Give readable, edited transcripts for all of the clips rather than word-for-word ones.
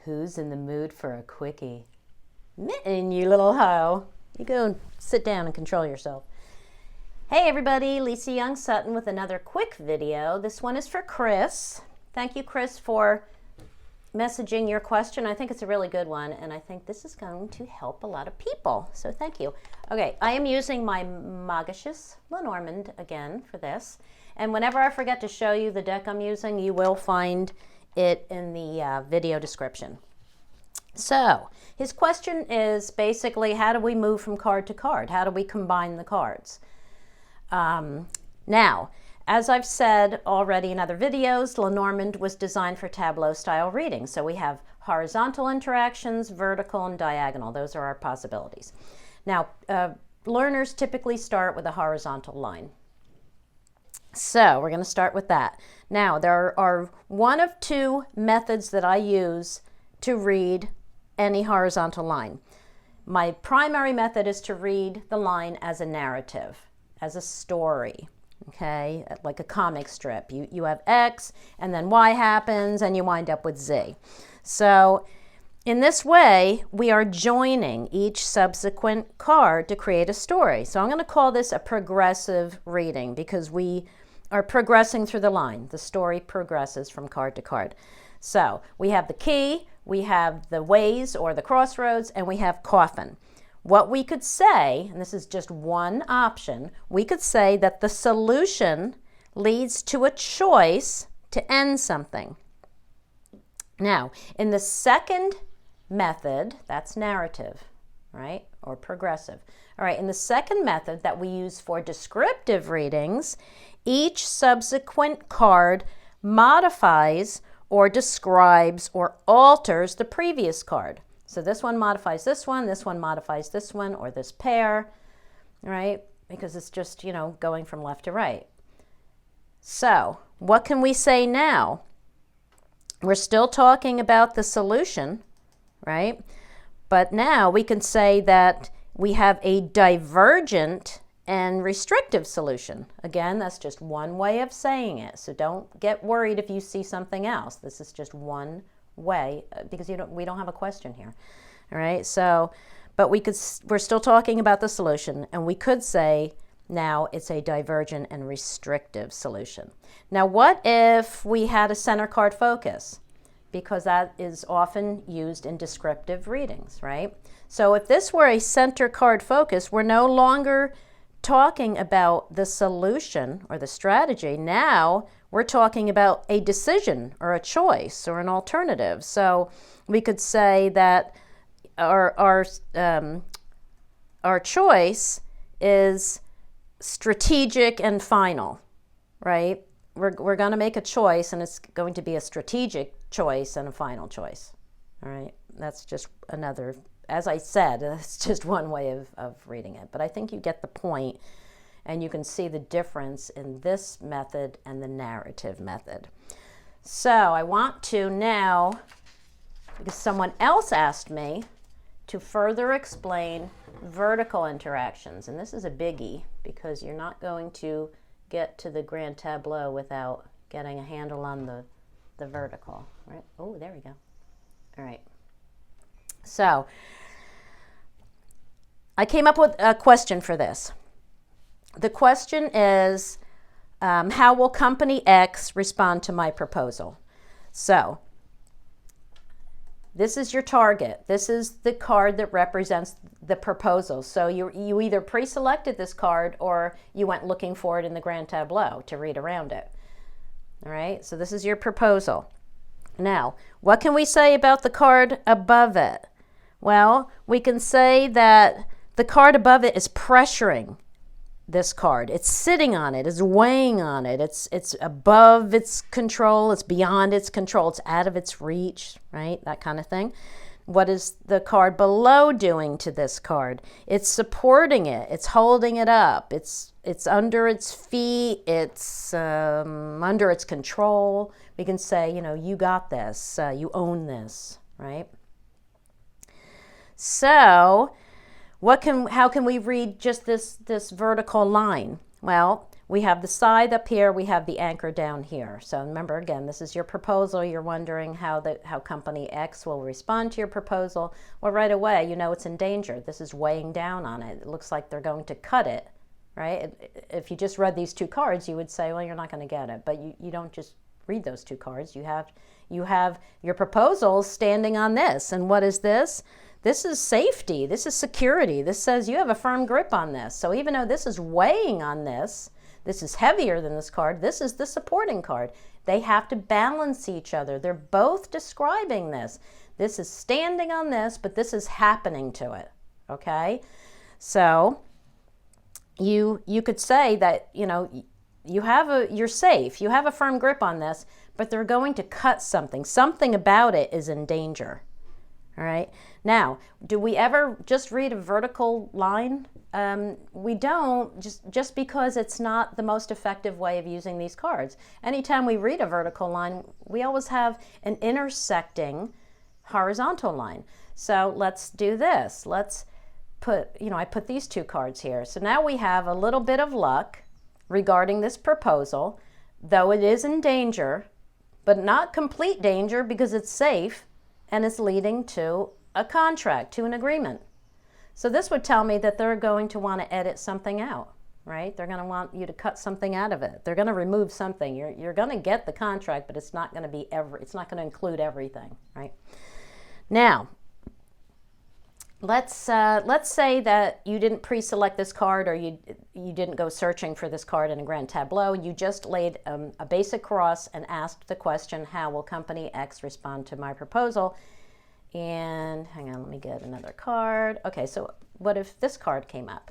Who's in the mood for a quickie? Mitten, you little hoe. You go and sit down and control yourself. Hey everybody, Lisa Young Sutton with another quick video. This one is for Chris. Thank you, Chris, for messaging your question. I think it's a really good one, and I think this is going to help a lot of people. So thank you. Okay, I am using my Untitled Lenormand again for this. And whenever I forget to show you the deck I'm using, you will find it in the video description. So his question is basically, how do we move from card to card? How do we combine the cards? Now, as I've said already in other videos, Lenormand was designed for tableau style reading. So we have horizontal interactions, vertical and diagonal. Those are our possibilities. Now, learners typically start with a horizontal line. So we're going to start with that. Now, there are one of two methods that I use to read any horizontal line. My primary method is to read the line as a narrative, as a story, okay, like a comic strip. You have X, and then Y happens, and you wind up with Z. So in this way, we are joining each subsequent card to create a story. So I'm going to call this a progressive reading because we are progressing through the line. The story progresses from card to card. So we have the key, we have the ways or the crossroads, and we have coffin. What we could say, and this is just one option, we could say that the solution leads to a choice to end something. Now, in the second method, that's narrative, right, or progressive. All right, in the second method that we use for descriptive readings, each subsequent card modifies or describes or alters the previous card. So this one modifies this one modifies this one, or this pair, right? Because it's just, going from left to right. So what can we say now? We're still talking about the solution, right? But now we can say that we have a divergent and restrictive solution. Again, that's just one way of saying it. So don't get worried if you see something else. This is just one way because we don't have a question here. All right. So, but we're still talking about the solution, and we could say now it's a divergent and restrictive solution. Now, what if we had a center card focus? Because that is often used in descriptive readings, right? So if this were a center card focus, we're no longer talking about the solution or the strategy. Now we're talking about a decision or a choice or an alternative. So we could say that our choice is strategic and final, right? We're going to make a choice, and it's going to be a strategic choice and a final choice. All right, that's just another, as I said, it's just one way of reading it. But I think you get the point, and you can see the difference in this method and the narrative method. So I want to now, because someone else asked me to further explain vertical interactions. And this is a biggie because you're not going to get to the grand tableau without getting a handle on the vertical, right? Oh, there we go. All right. So I came up with a question for this. The question is, how will company X respond to my proposal? So this is your target. This is the card that represents the proposal. So you either pre-selected this card or you went looking for it in the grand tableau to read around it. All right, so this is your proposal. Now, what can we say about the card above it? Well, we can say that the card above it is pressuring this card. It's sitting on it, it's weighing on it, it's above its control, it's beyond its control, it's out of its reach, right? That kind of thing. What is the card below doing to this card? It's supporting it, it's holding it up, it's under its feet, it's under its control. We can say, you got this, you own this, right? So how can we read just this vertical line? Well, we have the scythe up here, we have the anchor down here. So remember, again, this is your proposal. You're wondering how company X will respond to your proposal. Well, right away, you know it's in danger. This is weighing down on it. It looks like they're going to cut it, right? If you just read these two cards, you would say, well, you're not going to get it. But you don't just read those two cards. You have your proposal standing on this. And what is this? This is safety. This is security. This says you have a firm grip on this. So even though this is weighing on this is heavier than this card, this is the supporting card. They have to balance each other. They're both describing this. This is standing on this, but this is happening to it, okay? So you could say that, you know, you're safe. You have a firm grip on this, but they're going to cut something. Something about it is in danger, all right? Now, do we ever just read a vertical line? We don't, just because it's not the most effective way of using these cards. Anytime we read a vertical line, we always have an intersecting horizontal line. So let's do this. Let's put, you know, I put these two cards here. So now we have a little bit of luck regarding this proposal, though it is in danger, but not complete danger because it's safe and it's leading to a contract, to an agreement. So this would tell me that they're going to want to edit something out, right? They're going to want you to cut something out of it. They're going to remove something. You're going to get the contract, but it's not going to be it's not going to include everything, right? Now, let's say that you didn't pre-select this card, or you didn't go searching for this card in a grand tableau. You just laid a basic cross and asked the question, how will company X respond to my proposal? And hang on, let me get another card. Okay, so what if this card came up?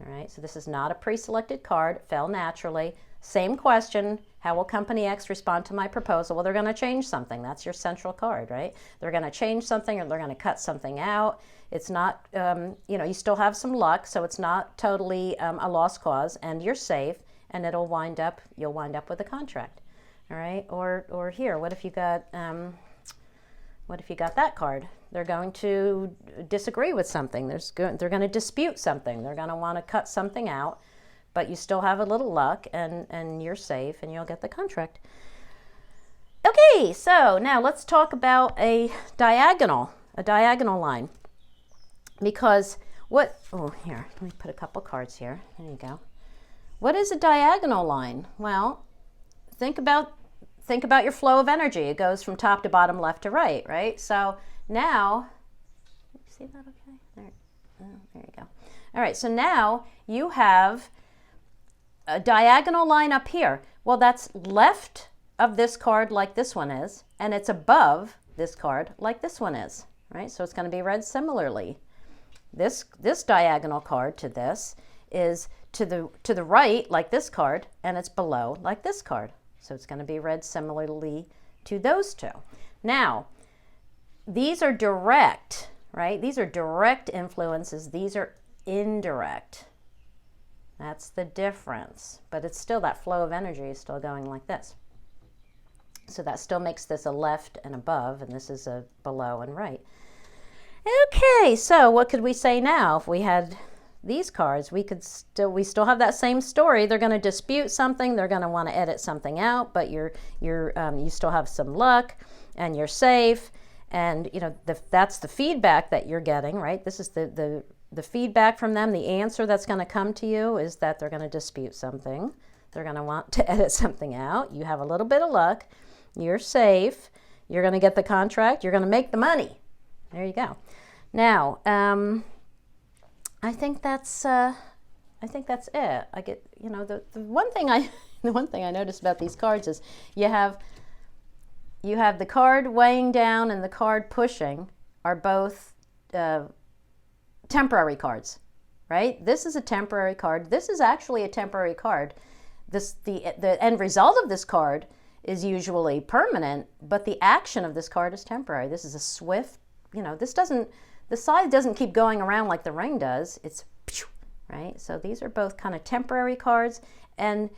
All right, so this is not a pre-selected card, it fell naturally. Same question, how will company X respond to my proposal? Well, they're going to change something. That's your central card, right? They're going to change something, or they're going to cut something out. It's not, you know, you still have some luck, so it's not totally a lost cause, and you're safe, and you'll wind up with a contract, all right? Or here, what if you got that card? They're going to disagree with something. They're going to dispute something. They're going to want to cut something out, but you still have a little luck, and you're safe, and you'll get the contract. Okay, so now let's talk about a diagonal line. Because here, let me put a couple cards here. There you go. What is a diagonal line? Well, think about your flow of energy. It goes from top to bottom, left to right, right? So now, see that okay? There you go. All right, so now you have a diagonal line up here. Well, that's left of this card like this one is, and it's above this card like this one is, right? So it's going to be read similarly. This diagonal card to this is to the right like this card, and it's below like this card. So it's going to be read similarly to those two. Now, these are direct, right? These are direct influences. These are indirect. That's the difference. But it's still, that flow of energy is still going like this. So that still makes this a left and above, and this is a below and right. Okay, so what could we say now? If we had these cards, we still have that same story. They're going to dispute something. They're going to want to edit something out, but you still have some luck, and you're safe. And you know that's the feedback that you're getting, right? This is the feedback from them. The answer that's going to come to you is that they're going to dispute something. They're going to want to edit something out. You have a little bit of luck. You're safe. You're going to get the contract. You're going to make the money. There you go. Now, I think that's it. I get, you know, the one thing I noticed about these cards is you have the card weighing down and the card pushing are both temporary cards, right? This is a temporary card. This is actually a temporary card. The end result of this card is usually permanent, but the action of this card is temporary. This is a swift, you know, the side doesn't keep going around like the ring does. It's, right? So these are both kind of temporary cards, and,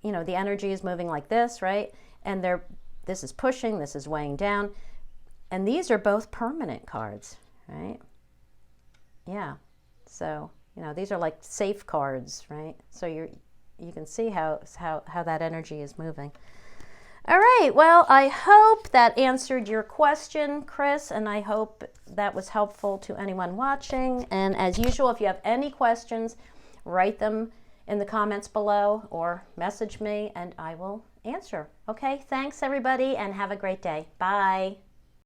you know, the energy is moving like this, right? And this is pushing, this is weighing down, and these are both permanent cards, right? Yeah. So, you know, these are like safe cards, right? So you can see how that energy is moving. All right, well, I hope that answered your question, Chris, and I hope that was helpful to anyone watching. And as usual, if you have any questions, write them in the comments below or message me and I will answer. Okay, thanks everybody and have a great day. Bye.